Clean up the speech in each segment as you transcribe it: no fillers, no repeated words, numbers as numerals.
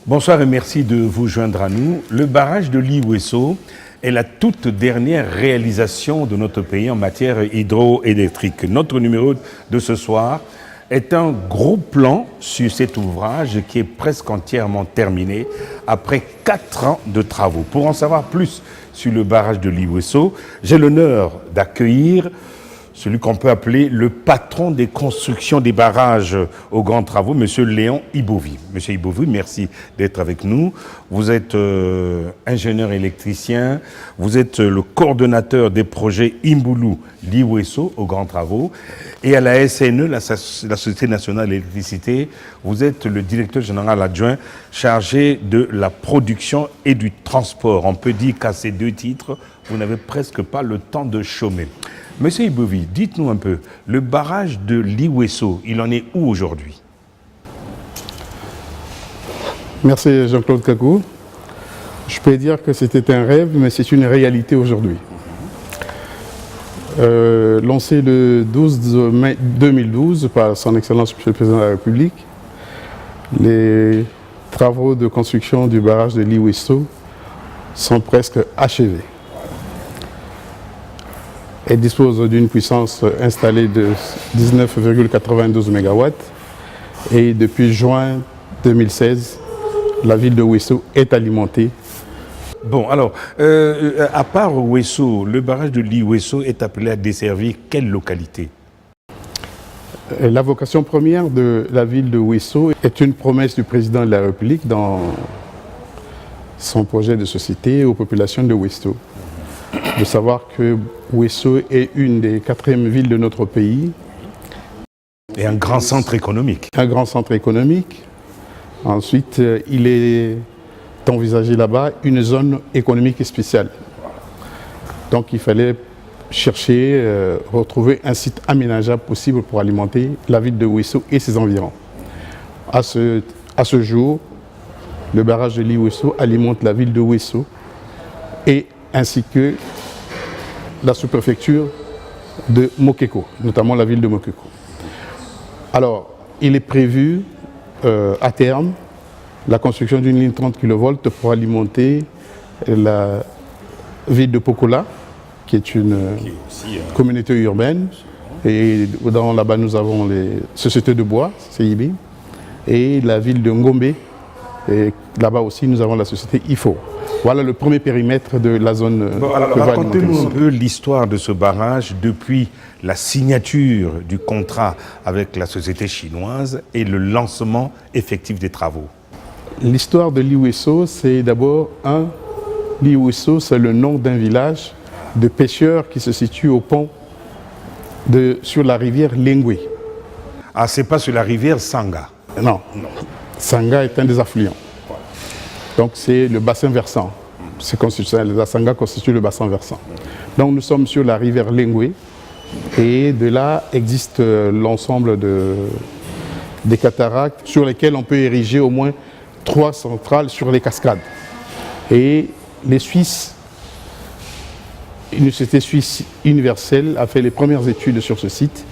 Bonsoir et merci de vous joindre à nous. Le barrage de Liwesso est la toute dernière réalisation de notre pays en matière hydroélectrique. Notre numéro de ce soir est un gros plan sur cet ouvrage qui est presque entièrement terminé après 4 ans de travaux. Pour en savoir plus sur le barrage de Liwesso, j'ai l'honneur d'accueillir celui qu'on peut appeler le patron des constructions des barrages aux grands travaux, M. Léon Ibovi. M. Ibovi, merci d'être avec nous. Vous êtes ingénieur électricien, vous êtes le coordonnateur des projets Imbulu Liwesso aux grands travaux, et à la SNE, la Société nationale d'électricité, vous êtes le directeur général adjoint chargé de la production et du transport. On peut dire qu'à ces 2 titres, vous n'avez presque pas le temps de chômer. Monsieur Ibovi, dites-nous un peu, le barrage de Liwesso, il en est où aujourd'hui? Merci Jean-Claude Kakou. Je peux dire que c'était un rêve, mais c'est une réalité aujourd'hui. Lancé le 12 mai 2012 par son Excellence Monsieur le Président de la République, les travaux de construction du barrage de Liwesso sont presque achevés. Elle dispose d'une puissance installée de 19,92 MW et depuis juin 2016, la ville de Wesso est alimentée. Bon, alors, à part Wesso, le barrage de Liwesso est appelé à desservir quelle localité? La vocation première de la ville de Wesso est une promesse du président de la République dans son projet de société aux populations de Wesso. De savoir que Wesso est une des 4e villes de notre pays. Et un grand centre économique. Un grand centre économique. Ensuite, il est envisagé là-bas une zone économique spéciale. Donc il fallait chercher, retrouver un site aménageable possible pour alimenter la ville de Wesso et ses environs. À ce jour, le barrage de Liwesso alimente la ville de Wesso et ainsi que la sous-préfecture de Mokeko, notamment la ville de Mokeko. Alors, il est prévu à terme la construction d'une ligne 30 kV pour alimenter la ville de Pokola, qui est une communauté urbaine. Et là-bas, nous avons les sociétés de bois, CIB, et la ville de Ngombe. Et là-bas aussi, nous avons la société IFO. Voilà le premier périmètre de la zone. Bon, alors, racontez-nous un peu l'histoire de ce barrage depuis la signature du contrat avec la société chinoise et le lancement effectif des travaux. L'histoire de Liwesso, c'est d'abord Liwesso, c'est le nom d'un village de pêcheurs qui se situe au pont sur la rivière Lengwe. Ah, c'est pas sur la rivière Sanga? Non. Sanga est un des affluents. Donc c'est le bassin versant. La Sanga constitue le bassin versant. Donc nous sommes sur la rivière Lengwe et de là existe l'ensemble des cataractes sur lesquels on peut ériger au moins 3 centrales sur les cascades. Et les Suisses, une société suisse universelle a fait les premières études sur ce site,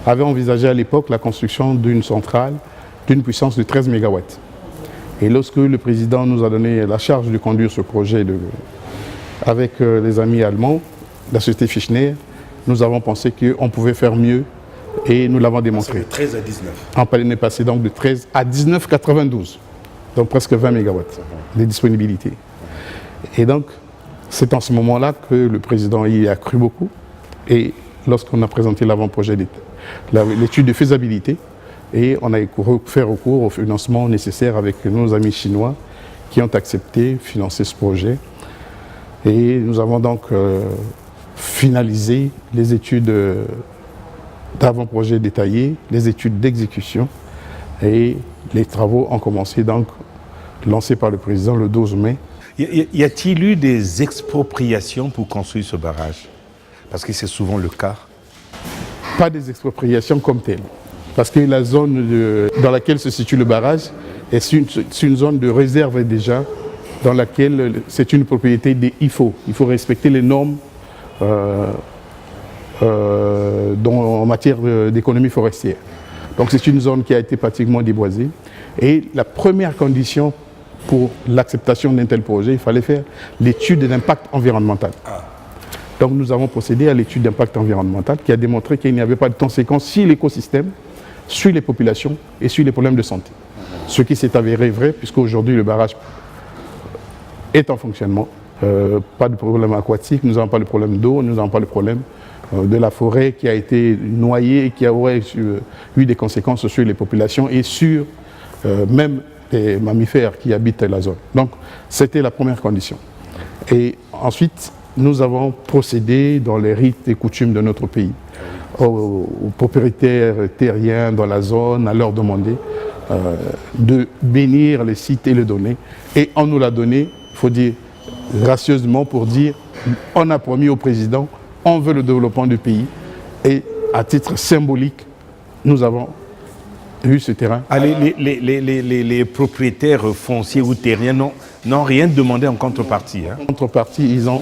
avait envisagé à l'époque la construction d'une centrale d'une puissance de 13 MW. Et lorsque le président nous a donné la charge de conduire ce projet avec les amis allemands, la société Fischner, nous avons pensé qu'on pouvait faire mieux et nous l'avons démontré. De 13 à 19. On est passé donc de 13 à 19,92, donc presque 20 MW de disponibilité. Et donc, c'est en ce moment-là que le président y a cru beaucoup. Et lorsqu'on a présenté l'avant-projet, l'étude de faisabilité, et on a fait recours au financement nécessaire avec nos amis chinois qui ont accepté de financer ce projet. Et nous avons donc finalisé les études d'avant-projet détaillées, les études d'exécution. Et les travaux ont commencé donc, lancés par le président le 12 mai. Y a-t-il eu des expropriations pour construire ce barrage? Parce que c'est souvent le cas. Pas des expropriations comme telles. Parce que la zone dans laquelle se situe le barrage est une zone de réserve déjà, dans laquelle c'est une propriété des IFO. Il faut respecter les normes en matière d'économie forestière. Donc c'est une zone qui a été pratiquement déboisée. Et la première condition pour l'acceptation d'un tel projet, il fallait faire l'étude d'impact environnemental. Donc nous avons procédé à l'étude d'impact environnemental qui a démontré qu'il n'y avait pas de conséquences sur l'écosystème, sur les populations et sur les problèmes de santé. Ce qui s'est avéré vrai puisque aujourd'hui le barrage est en fonctionnement. Pas de problème aquatique, nous n'avons pas de problème d'eau, nous n'avons pas de problème de la forêt qui a été noyée et qui aurait eu des conséquences sur les populations et sur même les mammifères qui habitent la zone. Donc c'était la première condition. Et ensuite, nous avons procédé dans les rites et coutumes de notre pays aux propriétaires terriens dans la zone à leur demander de bénir les sites et les donner. Et on nous l'a donné, il faut dire gracieusement pour dire on a promis au président, on veut le développement du pays et à titre symbolique, nous avons eu ce terrain. Les propriétaires fonciers ou terriens n'ont rien demandé en contrepartie. En contrepartie, ils ont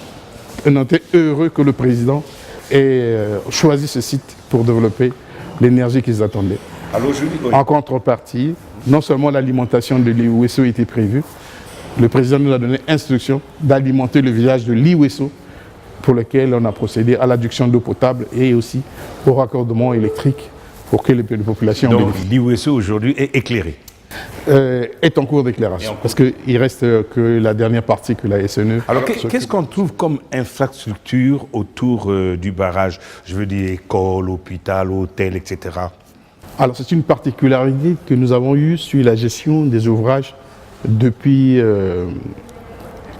été heureux que le président ait choisi ce site pour développer l'énergie qu'ils attendaient. Alors, en contrepartie, non seulement l'alimentation de l'Iweso était prévue, le président nous a donné instruction d'alimenter le village de l'Iweso pour lequel on a procédé à l'adduction d'eau potable et aussi au raccordement électrique pour que les populations donc l'Iweso aujourd'hui est éclairé. Est en cours d'éclairage parce qu'il reste que la dernière partie que la SNE... Alors qu'est-ce qu'on trouve comme infrastructure autour du barrage? Je veux dire école, hôpital, hôtel, etc. Alors c'est une particularité que nous avons eue sur la gestion des ouvrages depuis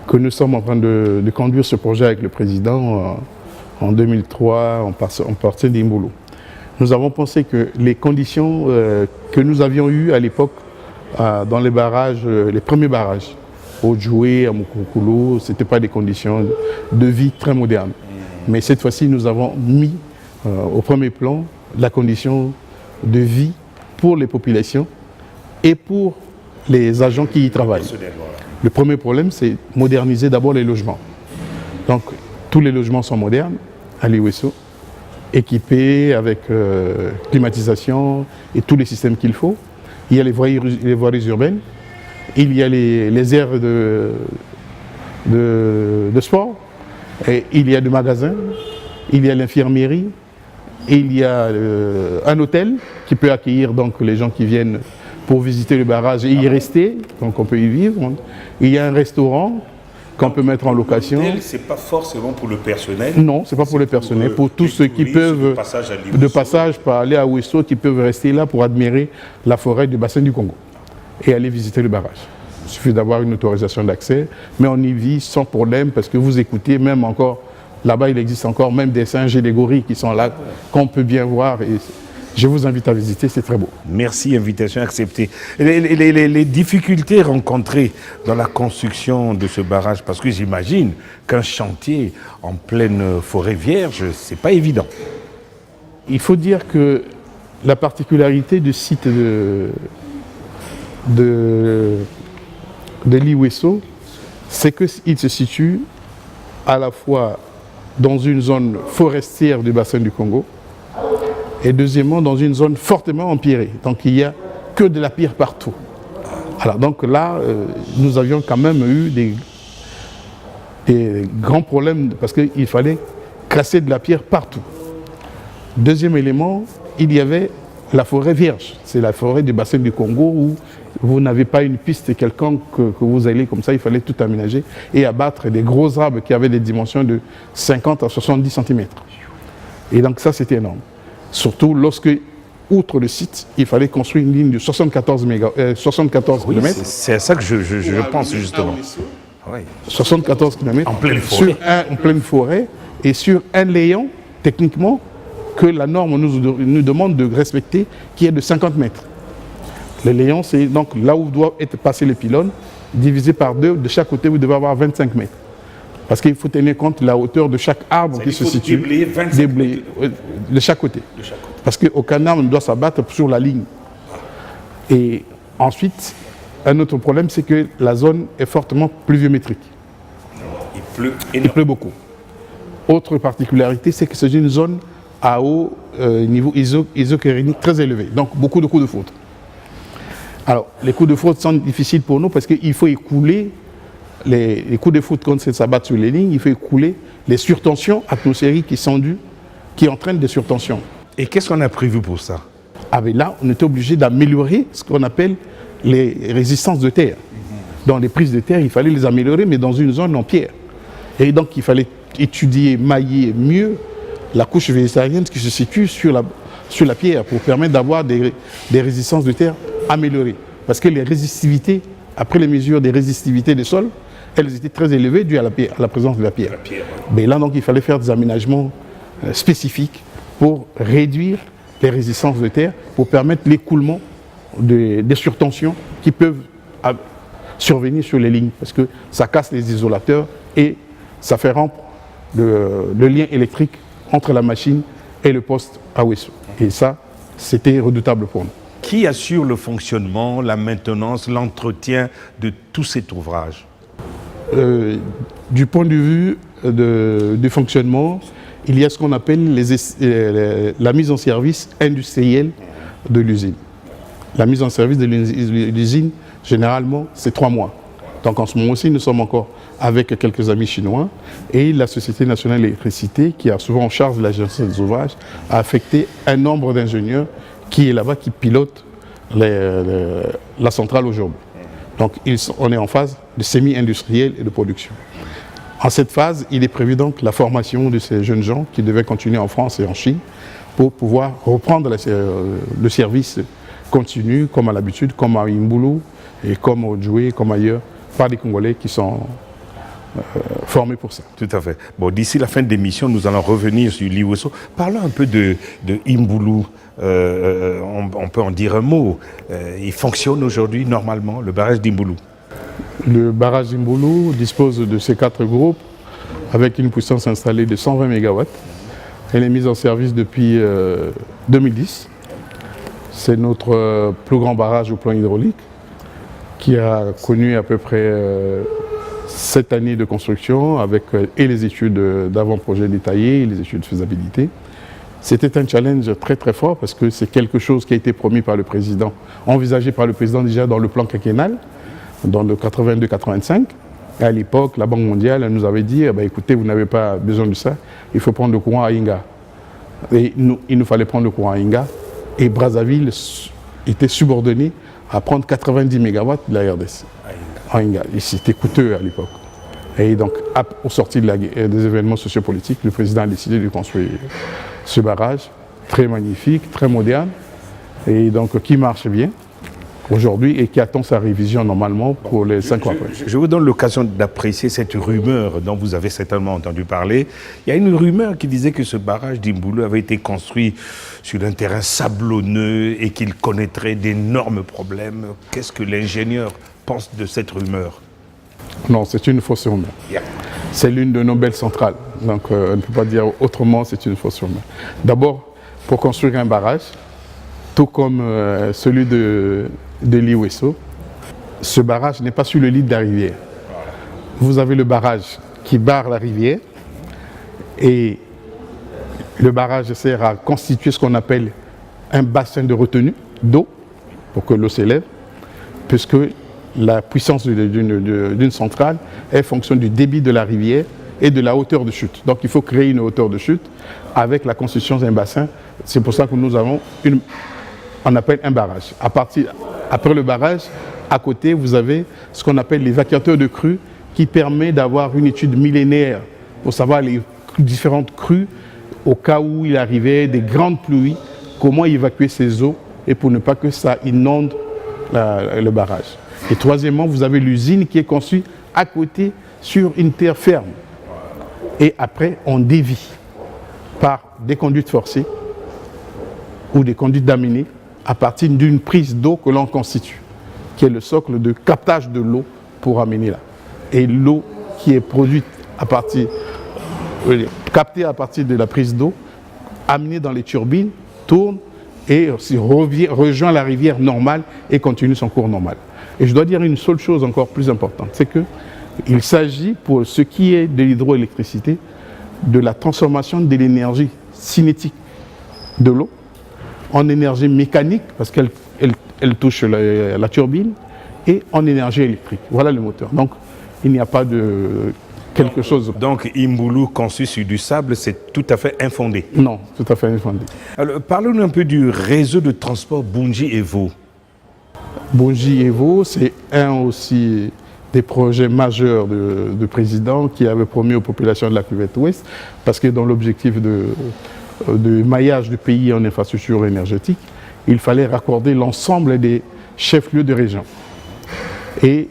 que nous sommes en train de conduire ce projet avec le président en 2003 en partant d'Imbolo. Nous avons pensé que les conditions que nous avions eues à l'époque dans les barrages, les premiers barrages, au Djoué, à Mukukulu, ce n'étaient pas des conditions de vie très modernes. Mais cette fois-ci, nous avons mis au premier plan la condition de vie pour les populations et pour les agents qui y travaillent. Le premier problème, c'est moderniser d'abord les logements. Donc, tous les logements sont modernes à l'Iweso, équipés avec climatisation et tous les systèmes qu'il faut. Il y a les voiries urbaines, il y a les aires de sport, et il y a des magasins, il y a l'infirmerie, il y a un hôtel qui peut accueillir donc les gens qui viennent pour visiter le barrage et y rester, donc on peut y vivre. Il y a un restaurant qu'on peut mettre en location. Ce n'est pas forcément pour le personnel? Non, ce n'est pas pour le personnel, pour tous ceux qui peuvent, de passage par aller à Ouesso, qui peuvent rester là pour admirer la forêt du bassin du Congo et aller visiter le barrage. Il suffit d'avoir une autorisation d'accès, mais on y vit sans problème parce que vous écoutez, même encore, là-bas il existe encore même des singes et des gorilles qui sont là, qu'on peut bien voir. Et je vous invite à visiter, c'est très beau. Merci, invitation acceptée. Les difficultés rencontrées dans la construction de ce barrage, parce que j'imagine qu'un chantier en pleine forêt vierge, c'est pas évident. Il faut dire que la particularité du site de l'Iweso, c'est qu'il se situe à la fois dans une zone forestière du bassin du Congo, et deuxièmement dans une zone fortement empierrée. Donc il n'y a que de la pierre partout. Alors donc là, nous avions quand même eu des grands problèmes parce qu'il fallait casser de la pierre partout. Deuxième élément, il y avait la forêt vierge. C'est la forêt du bassin du Congo où vous n'avez pas une piste quelconque que vous allez comme ça, il fallait tout aménager et abattre des gros arbres qui avaient des dimensions de 50 à 70 cm. Et donc ça, c'était énorme. Surtout lorsque, outre le site, il fallait construire une ligne de 74 km. C'est à ça que je pense justement. Oui. 74 km en pleine forêt. En pleine forêt et sur un layant, techniquement, que la norme nous demande de respecter, qui est de 50 mètres. Le layant, c'est donc là où doivent être passés les pylônes, divisé par deux, de chaque côté, vous devez avoir 25 mètres. Parce qu'il faut tenir compte de la hauteur de chaque arbre qui se situe. Déblayer 25 mètres. De chaque côté. Parce qu'aucun arbre ne doit s'abattre sur la ligne. Et ensuite, un autre problème, c'est que la zone est fortement pluviométrique. Il pleut beaucoup. Autre particularité, c'est que c'est une zone à haut niveau isokérénique très élevé. Donc beaucoup de coups de foudre. Alors, les coups de fraude sont difficiles pour nous parce qu'il faut écouler les coups de fraude quand ça s'abattent sur les lignes, il faut écouler les surtensions atmosphériques qui sont dues, qui entraînent des surtensions. Et qu'est-ce qu'on a prévu pour ça? Ah ben là, on était obligé d'améliorer ce qu'on appelle les résistances de terre. Dans les prises de terre, il fallait les améliorer, mais dans une zone en pierre. Et donc, il fallait étudier, mailler mieux la couche végétarienne qui se situe sur la pierre pour permettre d'avoir des résistances de terre améliorées. Parce que les résistivités, après les mesures des résistivités des sols, elles étaient très élevées dues à la présence de la pierre. Mais là, donc, il fallait faire des aménagements spécifiques pour réduire les résistances de terre, pour permettre l'écoulement des surtensions qui peuvent survenir sur les lignes, parce que ça casse les isolateurs et ça fait rompre le lien électrique entre la machine et le poste à Ouesso. Et ça, c'était redoutable pour nous. Qui assure le fonctionnement, la maintenance, l'entretien de tout cet ouvrage? Du point de vue du fonctionnement, il y a ce qu'on appelle la mise en service industrielle de l'usine. La mise en service de l'usine, généralement, c'est 3 mois. Donc en ce moment aussi, nous sommes encore avec quelques amis chinois et la Société nationale d'électricité, qui a souvent en charge de la gestion des ouvrages, a affecté un nombre d'ingénieurs qui est là-bas, qui pilotent la centrale aujourd'hui. Donc on est en phase de semi-industriel et de production. En cette phase, il est prévu donc la formation de ces jeunes gens qui devaient continuer en France et en Chine pour pouvoir reprendre le service continu, comme à l'habitude, comme à Imbulu et comme au Djoué, comme ailleurs, par des Congolais qui sont formés pour ça. Tout à fait. Bon, d'ici la fin de l'émission, nous allons revenir sur l'Iweso. Parlons un peu de Imbulu. On peut en dire un mot. Il fonctionne aujourd'hui normalement, le barrage d'Imbulu. Le barrage d'Imbulu dispose de ces 4 groupes avec une puissance installée de 120 MW. Elle est mise en service depuis 2010. C'est notre plus grand barrage au plan hydraulique qui a connu à peu près 7 années de construction avec et les études d'avant-projet détaillées et les études de faisabilité. C'était un challenge très très fort parce que c'est quelque chose qui a été promis par le président, envisagé par le président déjà dans le plan quinquennal, dans le 82-85. À l'époque, la Banque mondiale elle nous avait dit écoutez, vous n'avez pas besoin de ça, il faut prendre le courant à Inga. Et il nous fallait prendre le courant à Inga. Et Brazzaville était subordonné à prendre 90 MW de la RDC. À Inga. Et c'était coûteux à l'époque. Et donc, au sortir des événements sociopolitiques, le président a décidé de construire ce barrage très magnifique, très moderne, et donc qui marche bien aujourd'hui et qui attend sa révision normalement pour les 5 ans après. Je vous donne l'occasion d'apprécier cette rumeur dont vous avez certainement entendu parler. Il y a une rumeur qui disait que ce barrage d'Imbulu avait été construit sur un terrain sablonneux et qu'il connaîtrait d'énormes problèmes. Qu'est-ce que l'ingénieur pense de cette rumeur? Non, c'est une fausse rumeur. Yeah. C'est l'une de nos belles centrales. Donc on ne peut pas dire autrement, c'est une fausse rumeur. D'abord, pour construire un barrage, tout comme celui de l'Iweso, ce barrage n'est pas sur le lit de la rivière. Vous avez le barrage qui barre la rivière et le barrage sert à constituer ce qu'on appelle un bassin de retenue d'eau pour que l'eau s'élève, puisque la puissance d'une centrale est fonction du débit de la rivière et de la hauteur de chute. Donc il faut créer une hauteur de chute avec la constitution d'un bassin. C'est pour ça que nous avons on appelle un barrage. Après le barrage, à côté, vous avez ce qu'on appelle l'évacuateur de crues qui permet d'avoir une étude millénaire pour savoir les différentes crues au cas où il arrivait des grandes pluies, comment évacuer ces eaux et pour ne pas que ça inonde le barrage. Et troisièmement, vous avez l'usine qui est construite à côté sur une terre ferme. Et après, on dévie par des conduites forcées ou des conduites d'aminées à partir d'une prise d'eau que l'on constitue, qui est le socle de captage de l'eau pour amener là. Et l'eau qui est produite captée à partir de la prise d'eau, amenée dans les turbines, tourne et rejoint la rivière normale et continue son cours normal. Et je dois dire une seule chose encore plus importante, c'est qu'il s'agit pour ce qui est de l'hydroélectricité, de la transformation de l'énergie cinétique de l'eau en énergie mécanique, parce qu'elle elle touche la turbine et en énergie électrique. Voilà le moteur. Donc, il n'y a pas de quelque chose. Donc, Imbulu conçu sur du sable, c'est tout à fait infondé. Non, tout à fait infondé. Alors, parlons-nous un peu du réseau de transport Bunji-Evo. Bunji-Evo, c'est un aussi des projets majeurs de président qui avait promis aux populations de la cuvette ouest, parce que dans l'objectif de maillage du pays en infrastructure énergétique, il fallait raccorder l'ensemble des chefs-lieux de région. Et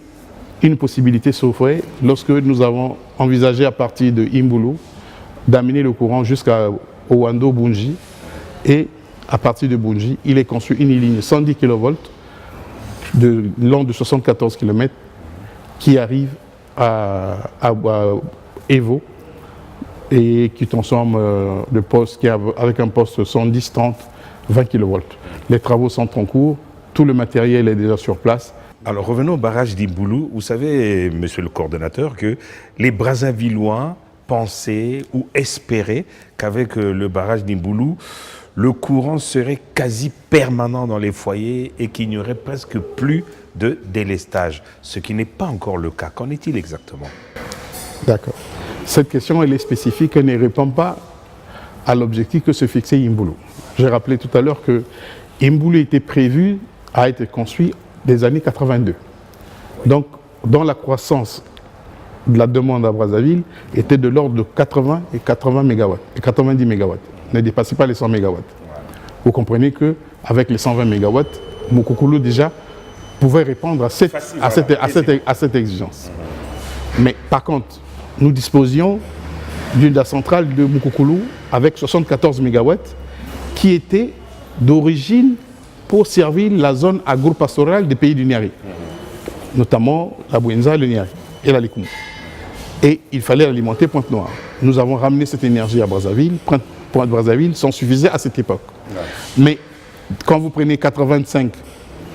une possibilité s'offrait lorsque nous avons envisagé à partir de Imbulu d'amener le courant jusqu'à Owando Bunji, et à partir de Bunji, il est construit une ligne 110 kV long de 74 km qui arrive à Evo et qui transforme le poste avec un poste 110, 30, 20 kV. Les travaux sont en cours, tout le matériel est déjà sur place. Alors revenons au barrage d'Imbulu. Vous savez, monsieur le coordonnateur, que les Brazzavillois pensaient ou espéraient qu'avec le barrage d'Imbulu, le courant serait quasi permanent dans les foyers et qu'il n'y aurait presque plus de délestage, ce qui n'est pas encore le cas. Qu'en est-il exactement? D'accord. Cette question, elle est spécifique, elle ne répond pas à l'objectif que se fixait Imbulu. J'ai rappelé tout à l'heure que Imbulu était prévu à être construit des années 82. Donc, dans la croissance de la demande à Brazzaville, était de l'ordre de 80 et 80 MW, et 90 MW. Ne dépassait pas les 100 MW. Vous comprenez qu'avec les 120 MW, Mukokolo déjà pouvait répondre à cette exigence. Mais par contre, nous disposions d'une centrale de Mukokolo avec 74 MW qui était d'origine pour servir la zone agro-pastorale des pays du Niari, notamment la Bouenza, le Niari et la Likoumou. Et il fallait alimenter Pointe-Noire. Nous avons ramené cette énergie à Brazzaville. Pointe-Brazzaville s'en suffisait à cette époque. Ouais. Mais quand vous prenez 85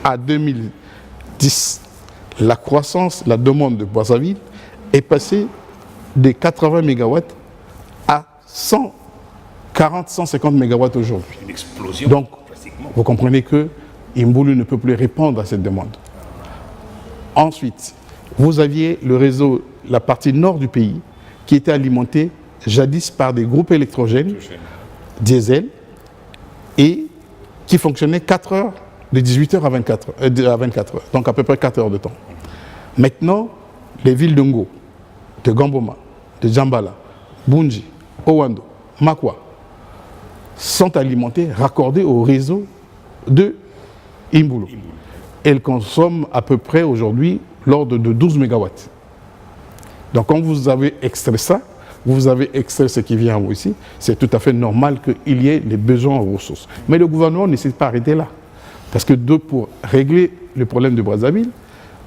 à 2010, la croissance, la demande de Brazzaville est passée de 80 MW à 140-150 MW aujourd'hui. Une explosion. Donc, vous comprenez que Imbulu ne peut plus répondre à cette demande. Ensuite, vous aviez le réseau, la partie nord du pays, qui était alimentée jadis par des groupes électrogènes, diesel, et qui fonctionnaient 4 heures, de 18h à 24 heures, donc à peu près 4 heures de temps. Maintenant, les villes de Ngo, de Gamboma, de Djambala, Bunji, Owando, Makwa, sont alimentées, raccordées au réseau de Imbulu. Elles consomment à peu près aujourd'hui l'ordre de 12 MW. Donc quand vous avez extrait ça, vous avez extrait ce qui vient ici, c'est tout à fait normal qu'il y ait des besoins en ressources. Mais le gouvernement ne s'est pas arrêté là. Parce que pour régler le problème de Brazzaville,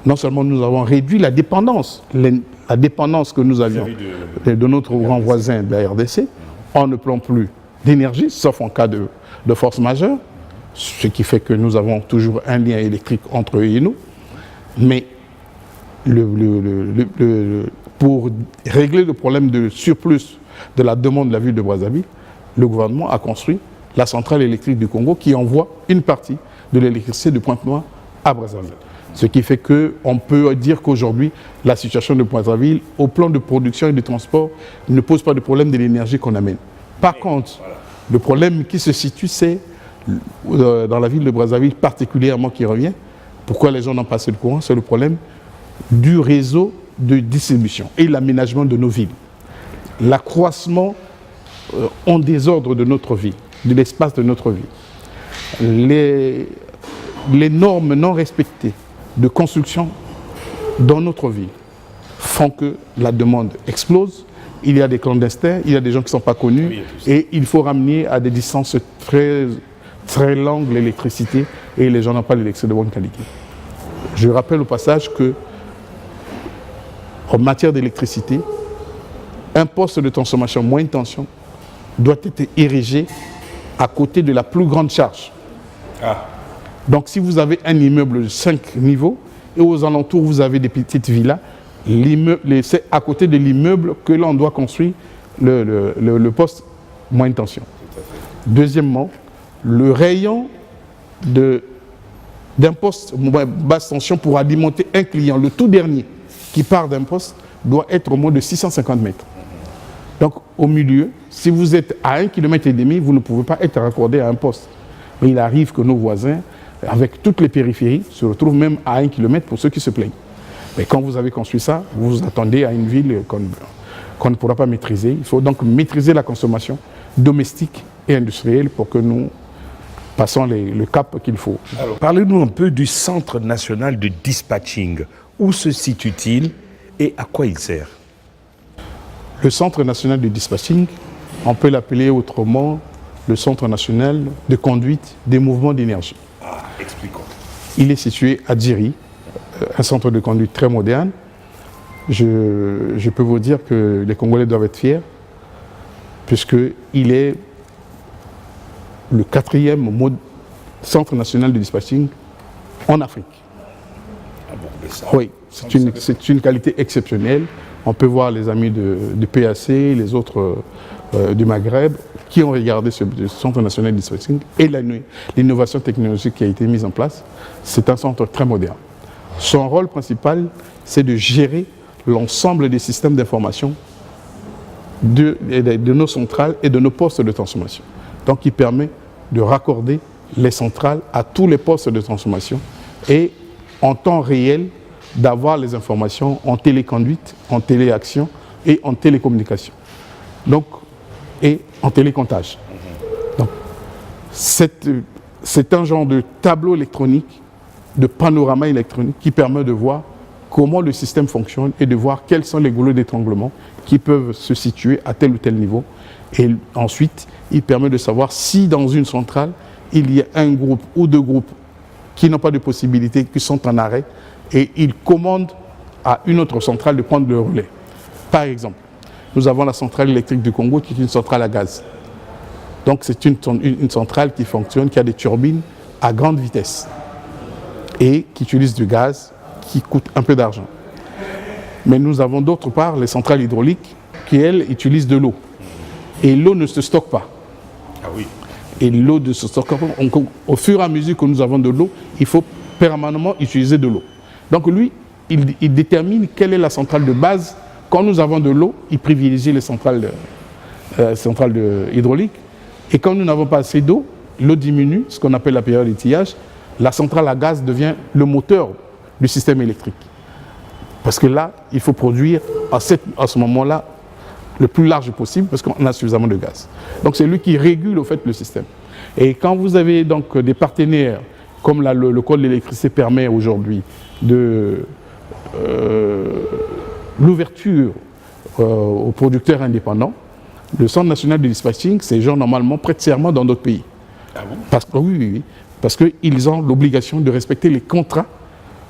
non seulement nous avons réduit la dépendance que nous avions de notre grand voisin de la RDC, on ne prend plus d'énergie, sauf en cas de force majeure, ce qui fait que nous avons toujours un lien électrique entre eux et nous. Mais pour régler le problème de surplus de la demande de la ville de Brazzaville, le gouvernement a construit la centrale électrique du Congo qui envoie une partie de l'électricité de Pointe-Noire à Brazzaville. Ce qui fait qu'on peut dire qu'aujourd'hui, la situation de Brazzaville, au plan de production et de transport, ne pose pas de problème de l'énergie qu'on amène. Par contre, le problème qui se situe, c'est dans la ville de Brazzaville particulièrement qui revient. Pourquoi les gens n'ont pas assez de courant? C'est le problème du réseau de distribution et l'aménagement de nos villes. L'accroissement en désordre de notre ville, de l'espace de notre ville. Les normes non respectées de construction dans notre ville font que la demande explose. Il y a des clandestins, il y a des gens qui ne sont pas connus et il faut ramener à des distances très, très longues l'électricité et les gens n'ont pas l'électricité de bonne qualité. Je rappelle au passage que en matière d'électricité, un poste de transformation moyenne tension doit être érigé à côté de la plus grande charge. Ah. Donc si vous avez un immeuble de 5 niveaux et aux alentours vous avez des petites villas, c'est à côté de l'immeuble que l'on doit construire le poste moyenne tension. Deuxièmement, le rayon de d'un poste basse tension pour alimenter un client, le tout dernier qui part d'un poste, doit être au moins de 650 mètres. Donc, au milieu, si vous êtes à 1,5 km, vous ne pouvez pas être raccordé à un poste. Mais il arrive que nos voisins, avec toutes les périphéries, se retrouvent même à 1 km pour ceux qui se plaignent. Mais quand vous avez construit ça, vous vous attendez à une ville qu'on ne pourra pas maîtriser. Il faut donc maîtriser la consommation domestique et industrielle pour que nous passons le cap qu'il faut. Alors, parlez-nous un peu du Centre national de dispatching. Où se situe-t-il et à quoi il sert? Le Centre national de dispatching, on peut l'appeler autrement le Centre national de conduite des mouvements d'énergie. Ah, expliquons. Il est situé à Djiri, un centre de conduite très moderne. Je peux vous dire que les Congolais doivent être fiers, puisqu'il est le 4e centre national de dispatching en Afrique. Ah bon, mais ça, oui, c'est une qualité exceptionnelle. On peut voir les amis de PAC, les autres du Maghreb, qui ont regardé ce centre national de dispatching et l'innovation technologique qui a été mise en place. C'est un centre très moderne. Son rôle principal, c'est de gérer l'ensemble des systèmes d'information de nos centrales et de nos postes de transformation. Donc, il permet de raccorder les centrales à tous les postes de transformation et en temps réel d'avoir les informations en téléconduite, en téléaction et en télécommunication. Donc, et en télécomptage. Donc, c'est un genre de tableau électronique, de panorama électronique qui permet de voir comment le système fonctionne et de voir quels sont les goulots d'étranglement qui peuvent se situer à tel ou tel niveau. Et ensuite, il permet de savoir si dans une centrale, il y a un groupe ou deux groupes qui n'ont pas de possibilité, qui sont en arrêt, et il commande à une autre centrale de prendre le relais. Par exemple, nous avons la centrale électrique du Congo qui est une centrale à gaz. Donc c'est une centrale qui fonctionne, qui a des turbines à grande vitesse et qui utilise du gaz qui coûte un peu d'argent. Mais nous avons d'autre part les centrales hydrauliques qui, elles, utilisent de l'eau. Et l'eau ne se stocke pas. Ah oui. Et l'eau ne se stocke pas. Au fur et à mesure que nous avons de l'eau, il faut permanemment utiliser de l'eau. Donc lui, il détermine quelle est la centrale de base. Quand nous avons de l'eau, il privilégie les centrales hydrauliques. Et quand nous n'avons pas assez d'eau, l'eau diminue, ce qu'on appelle la période d'étiage. La centrale à gaz devient le moteur du système électrique. Parce que là, il faut produire à ce moment-là le plus large possible parce qu'on a suffisamment de gaz. Donc c'est lui qui régule au fait le système. Et quand vous avez donc des partenaires comme le code de l'électricité permet aujourd'hui de l'ouverture aux producteurs indépendants, le Centre national de dispatching, ces gens normalement prêtent serment dans d'autres pays. Ah bon? Oui, parce qu'ils ont l'obligation de respecter les contrats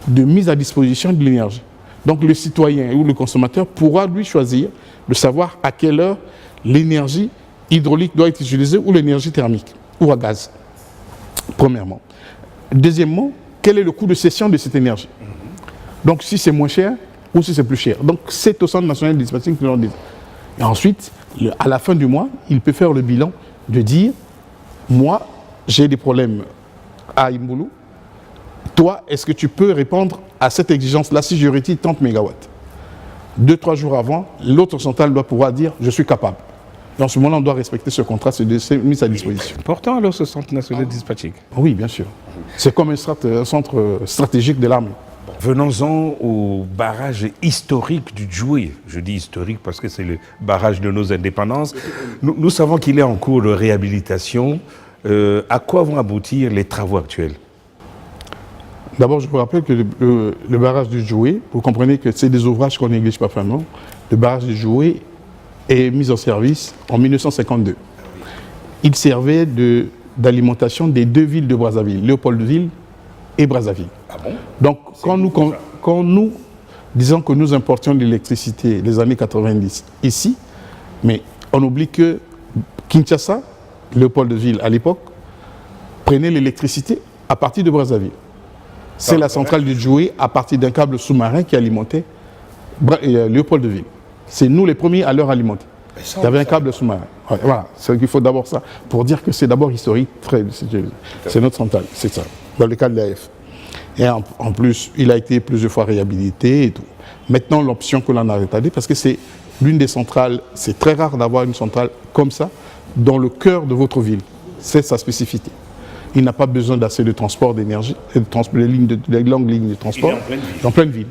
de mise à disposition de l'énergie. Donc le citoyen ou le consommateur pourra lui choisir de savoir à quelle heure l'énergie hydraulique doit être utilisée ou l'énergie thermique ou à gaz, premièrement. Deuxièmement, quel est le coût de cession de cette énergie? Donc si c'est moins cher ou si c'est plus cher. Donc c'est au Centre national de dispatching que l'on dit. Et ensuite, à la fin du mois, il peut faire le bilan de dire, moi, j'ai des problèmes à Imboulou. Toi, est-ce que tu peux répondre à cette exigence-là si je retire 30 MW? 2-3 jours avant, l'autre centrale doit pouvoir dire, je suis capable. Et en ce moment-là, on doit respecter ce contrat, c'est mis à disposition. Important alors ce Centre national de dispatching? Oui, bien sûr. C'est comme un centre stratégique de l'armée. Venons-en au barrage historique du Djoué. Je dis historique parce que c'est le barrage de nos indépendances. Nous savons qu'il est en cours de réhabilitation. À quoi vont aboutir les travaux actuels? D'abord, je vous rappelle que le barrage du Djoué, vous comprenez que c'est des ouvrages qu'on néglige pas vraiment. Le barrage du Djoué est mis en service en 1952. Il servait d'alimentation des deux villes de Brazzaville, Léopoldville et Brazzaville. Ah bon? Donc, quand nous disons que nous importions de l'électricité les années 90 ici, mais on oublie que Kinshasa, Léopoldville à l'époque, prenait l'électricité à partir de Brazzaville. C'est la centrale du Djoué à partir d'un câble sous-marin qui alimentait Léopoldville. C'est nous les premiers à leur alimenter. Il y avait un câble sous-marin. Ouais, voilà, il faut d'abord ça pour dire que c'est d'abord historique. C'est notre centrale, c'est ça, dans le cas de l'AF. Et en plus, il a été plusieurs fois réhabilité et tout. Maintenant, l'option que l'on a retardée, parce que c'est l'une des centrales, c'est très rare d'avoir une centrale comme ça dans le cœur de votre ville. C'est sa spécificité. Il n'a pas besoin d'assez de transport d'énergie, les longues lignes de transport en pleine ville.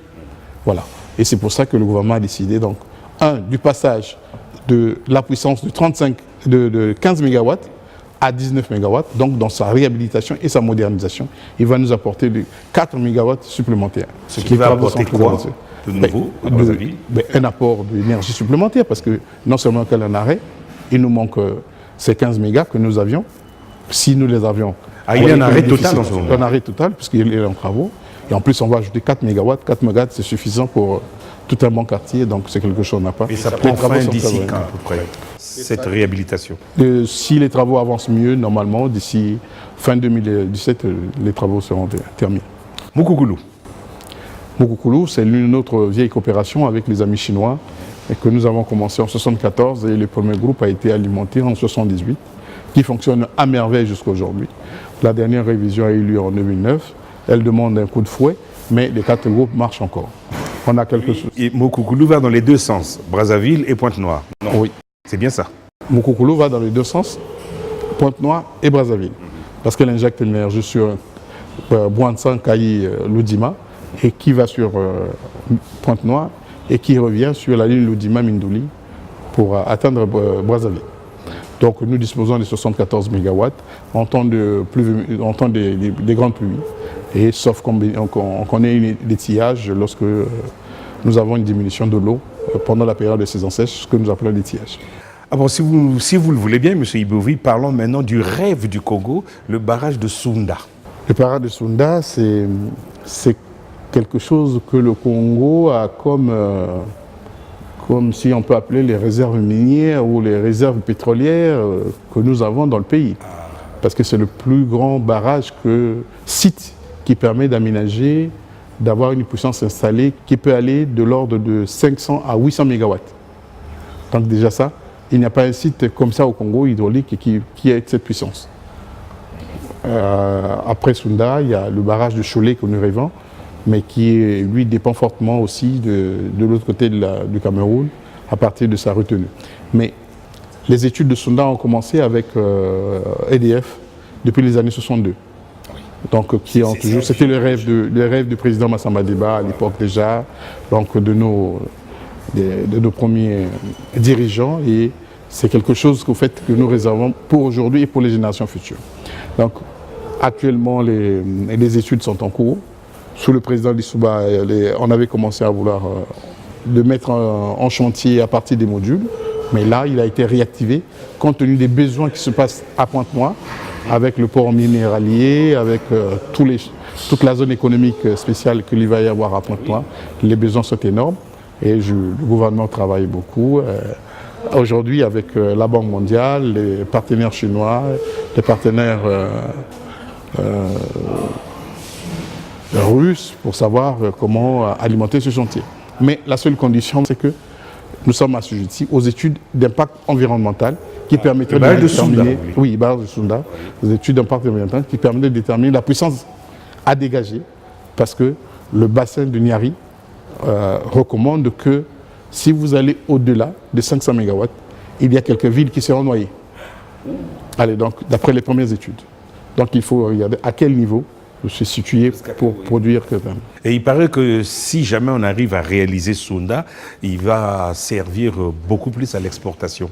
Voilà. Et c'est pour ça que le gouvernement a décidé, donc, du passage de la puissance de 15 MW à 19 MW, donc dans sa réhabilitation et sa modernisation, il va nous apporter 4 MW supplémentaires. Ce qui va apporter quoi de nouveau à Brazzaville? Un apport d'énergie supplémentaire, parce que non seulement qu'elle en arrêt, il nous manque ces 15 mégas que nous avions, si nous les avions. Il est en arrêt total en ce moment. En arrêt total, puisqu'il est en travaux. Et en plus, on va ajouter 4 MW. 4 MW, c'est suffisant pour tout un bon quartier, donc c'est quelque chose qu'on n'a pas. Et ça prend fin d'ici quand, à peu près, cette réhabilitation? Si les travaux avancent mieux, normalement, d'ici fin 2017, les travaux seront terminés. Mukukulu. Mukukulu, c'est l'une de notre vieille coopération avec les amis chinois et que nous avons commencé en 1974 et le premier groupe a été alimenté en 1978, qui fonctionne à merveille jusqu'à aujourd'hui. La dernière révision a eu lieu en 2009. Elle demande un coup de fouet, mais les 4 groupes marchent encore. On a quelque chose. Et Mukukulu va dans les deux sens, Brazzaville et Pointe-Noire. Oui. C'est bien ça. Mukukulu va dans les deux sens, Pointe-Noire et Brazzaville. Parce qu'elle injecte l'énergie sur Bouansan, Kayi, Loudima, et qui va sur Pointe-Noire, et qui revient sur la ligne Loudima-Mindouli pour atteindre Brazzaville. Donc nous disposons de 74 MW en temps des grandes pluies, et sauf qu'on connaît l'étiage lorsque nous avons une diminution de l'eau pendant la période de saison sèche, ce que nous appelons l'étiage. Alors, si vous le voulez bien, M. Ibovi, parlons maintenant du rêve du Congo, le barrage de Sounda. Le barrage de Sounda, c'est quelque chose que le Congo a comme si on peut appeler les réserves minières ou les réserves pétrolières que nous avons dans le pays. Parce que c'est le plus grand barrage site qui permet d'aménager, d'avoir une puissance installée qui peut aller de l'ordre de 500 à 800 MW. Donc déjà ça, il n'y a pas un site comme ça au Congo hydraulique qui a cette puissance. Après Sounda, il y a le barrage de Cholet que nous rêvons, mais qui, lui, dépend fortement aussi de l'autre côté du Cameroun, à partir de sa retenue. Mais les études de Sounda ont commencé avec EDF depuis les années 62. Donc, c'était le rêve du président Massamba Deba à l'époque déjà, donc de nos premiers dirigeants, et c'est quelque chose que nous réservons pour aujourd'hui et pour les générations futures. Donc, actuellement, les études sont en cours. Sous le président Lissouba, on avait commencé à vouloir le mettre en chantier à partir des modules, mais là, il a été réactivé compte tenu des besoins qui se passent à Pointe-Noire, avec le port minéralier, avec toute la zone économique spéciale qu'il va y avoir à Pointe-Noire. Les besoins sont énormes et le gouvernement travaille beaucoup. Aujourd'hui, avec la Banque mondiale, les partenaires chinois, les partenaires russes, pour savoir comment alimenter ce chantier. Mais la seule condition, c'est que nous sommes assujettis aux études d'impact environnemental qui permettraient de déterminer, barrage de Sounda, les études d'impact environnemental qui permettent de déterminer la puissance à dégager, parce que le bassin de Niari recommande que si vous allez au-delà de 500 MW, il y a quelques villes qui seront noyées. Allez, donc, d'après les premières études. Donc, il faut regarder à quel niveau se situer pour produire. Et il paraît que si jamais on arrive à réaliser Sounda, il va servir beaucoup plus à l'exportation.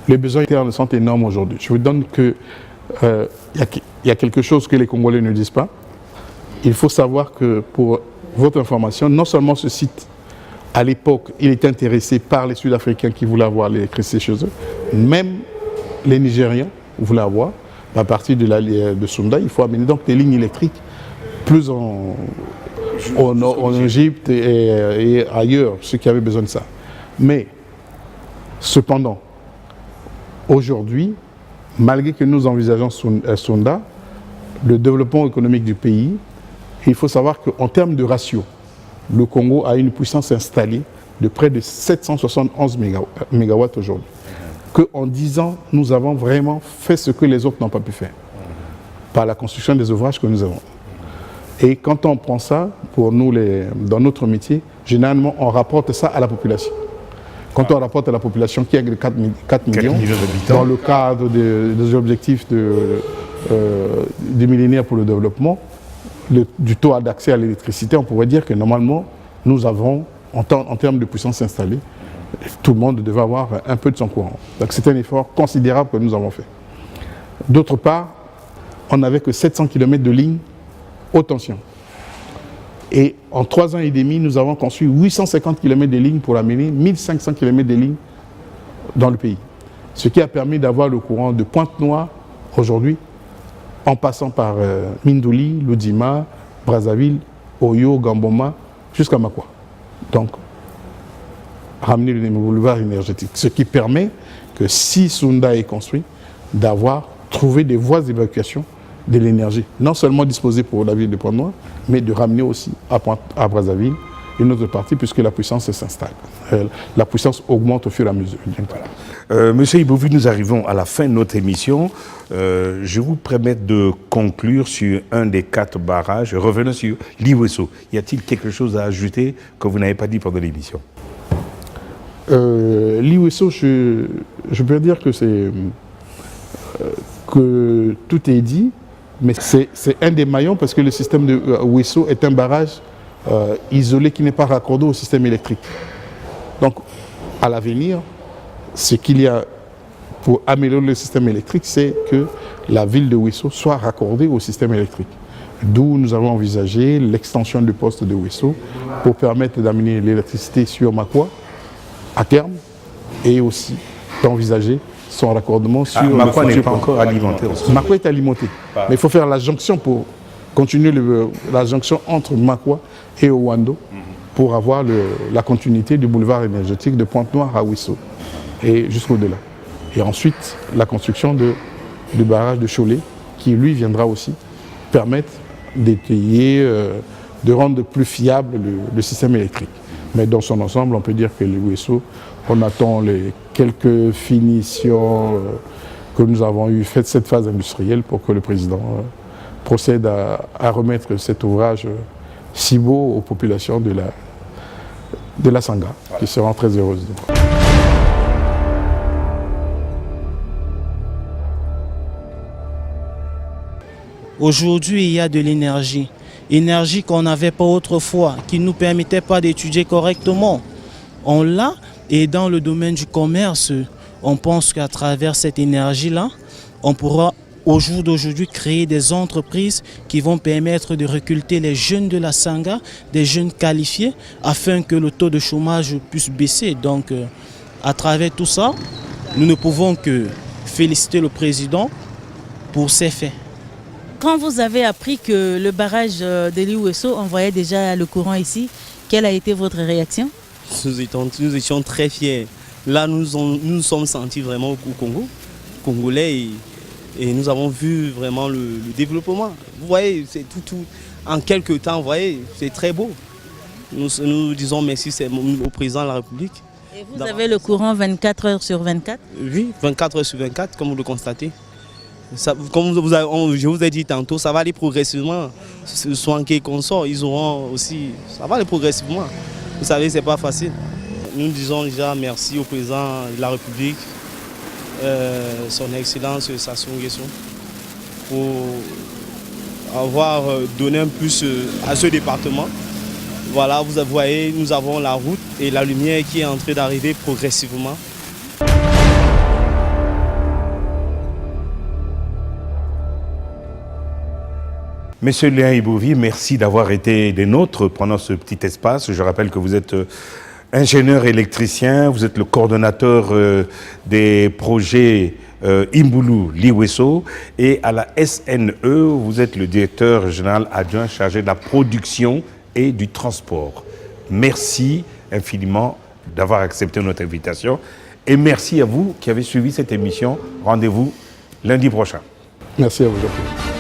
Les besoins internes sont énormes aujourd'hui. Je vous donne que y a quelque chose que les Congolais ne disent pas. Il faut savoir que, pour votre information, non seulement ce site, à l'époque, il est intéressé par les Sud-Africains qui voulaient avoir l'électricité chez eux, même les Nigériens voulaient avoir. À partir de Sounda, il faut amener donc des lignes électriques plus en Égypte et ailleurs, ceux qui avaient besoin de ça. Mais, cependant, aujourd'hui, malgré que nous envisageons Sounda, le développement économique du pays, il faut savoir qu'en termes de ratio, le Congo a une puissance installée de près de 771 MW aujourd'hui. Qu'en 10 ans, nous avons vraiment fait ce que les autres n'ont pas pu faire, par la construction des ouvrages que nous avons. Et quand on prend ça, pour nous, dans notre métier, généralement, on rapporte ça à la population. Quand on rapporte à la population qui est de 4 millions, dans le cadre des objectifs du millénaire pour le développement, du taux d'accès à l'électricité, on pourrait dire que normalement, nous avons, en termes de puissance installée, tout le monde devait avoir un peu de son courant. Donc c'est un effort considérable que nous avons fait. D'autre part, on n'avait que 700 km de lignes haute tension. Et en 3 ans et demi, nous avons construit 850 km de lignes pour amener 1500 km de lignes dans le pays. Ce qui a permis d'avoir le courant de Pointe-Noire aujourd'hui, en passant par Mindouli, Lodima, Brazzaville, Oyo, Gamboma, jusqu'à Makwa. Donc, ramener le boulevard énergétique. Ce qui permet que si Sunda est construit, d'avoir trouvé des voies d'évacuation de l'énergie, non seulement disposée pour la ville de Pointe-Noire, mais de ramener aussi à Brazzaville une autre partie, puisque la puissance s'installe. La puissance augmente au fur et à mesure. Voilà. Monsieur Ibovi, nous arrivons à la fin de notre émission. Je vous permets de conclure sur un des 4 barrages. Revenons sur Liwesso. Y a-t-il quelque chose à ajouter que vous n'avez pas dit pendant l'émission? Liwesso, je peux dire que que tout est dit, mais c'est un des maillons parce que le système de Wesso est un barrage isolé qui n'est pas raccordé au système électrique. Donc, à l'avenir, ce qu'il y a pour améliorer le système électrique, c'est que la ville de Wesso soit raccordée au système électrique. D'où nous avons envisagé l'extension du poste de Wesso pour permettre d'amener l'électricité sur Makwa à terme et aussi d'envisager son raccordement sur Makwa n'est pas encore alimenté. Makwa est alimenté, mais il faut faire la jonction pour continuer la jonction entre Makwa et Owando pour avoir la continuité du boulevard énergétique de Pointe-Noire à Wesso et jusqu'au-delà. Et ensuite, la construction du barrage de Cholet qui, lui, viendra aussi permettre d'étayer, de rendre plus fiable le système électrique. Mais dans son ensemble, on peut dire que le Wesso, on attend les quelques finitions que nous avons eu faites cette phase industrielle pour que le président procède à remettre cet ouvrage si beau aux populations de la Sangha, qui seront très heureuses. Aujourd'hui, il y a de l'énergie. Énergie qu'on n'avait pas autrefois, qui ne nous permettait pas d'étudier correctement. On l'a, et dans le domaine du commerce, on pense qu'à travers cette énergie-là, on pourra au jour d'aujourd'hui créer des entreprises qui vont permettre de recruter les jeunes de la Sangha, des jeunes qualifiés, afin que le taux de chômage puisse baisser. Donc, à travers tout ça, nous ne pouvons que féliciter le président pour ses faits. Quand vous avez appris que le barrage de Liwesso envoyait déjà le courant ici, quelle a été votre réaction? Nous étions très fiers. Là, nous nous sommes sentis vraiment au Congo, congolais, et nous avons vu vraiment le développement. Vous voyez, c'est tout en quelques temps, vous voyez, c'est très beau. Nous disons merci au président de la République. Et vous avez le courant 24 heures sur 24? Oui, 24 heures sur 24, comme vous le constatez. Ça, comme je vous ai dit tantôt, ça va aller progressivement. Ce soin qu'on sort, ils auront aussi, ça va aller progressivement. Vous savez, c'est pas facile. Nous disons déjà merci au président de la République, son Excellence Sassou Nguesso, pour avoir donné un plus à ce département. Voilà, vous voyez, nous avons la route et la lumière qui est en train d'arriver progressivement. Monsieur Léa Ibovi, merci d'avoir été des nôtres pendant ce petit espace. Je rappelle que vous êtes ingénieur électricien, vous êtes le coordonnateur des projets Imbulu Liwesso et à la SNE, vous êtes le directeur général adjoint chargé de la production et du transport. Merci infiniment d'avoir accepté notre invitation et merci à vous qui avez suivi cette émission. Rendez-vous lundi prochain. Merci à vous.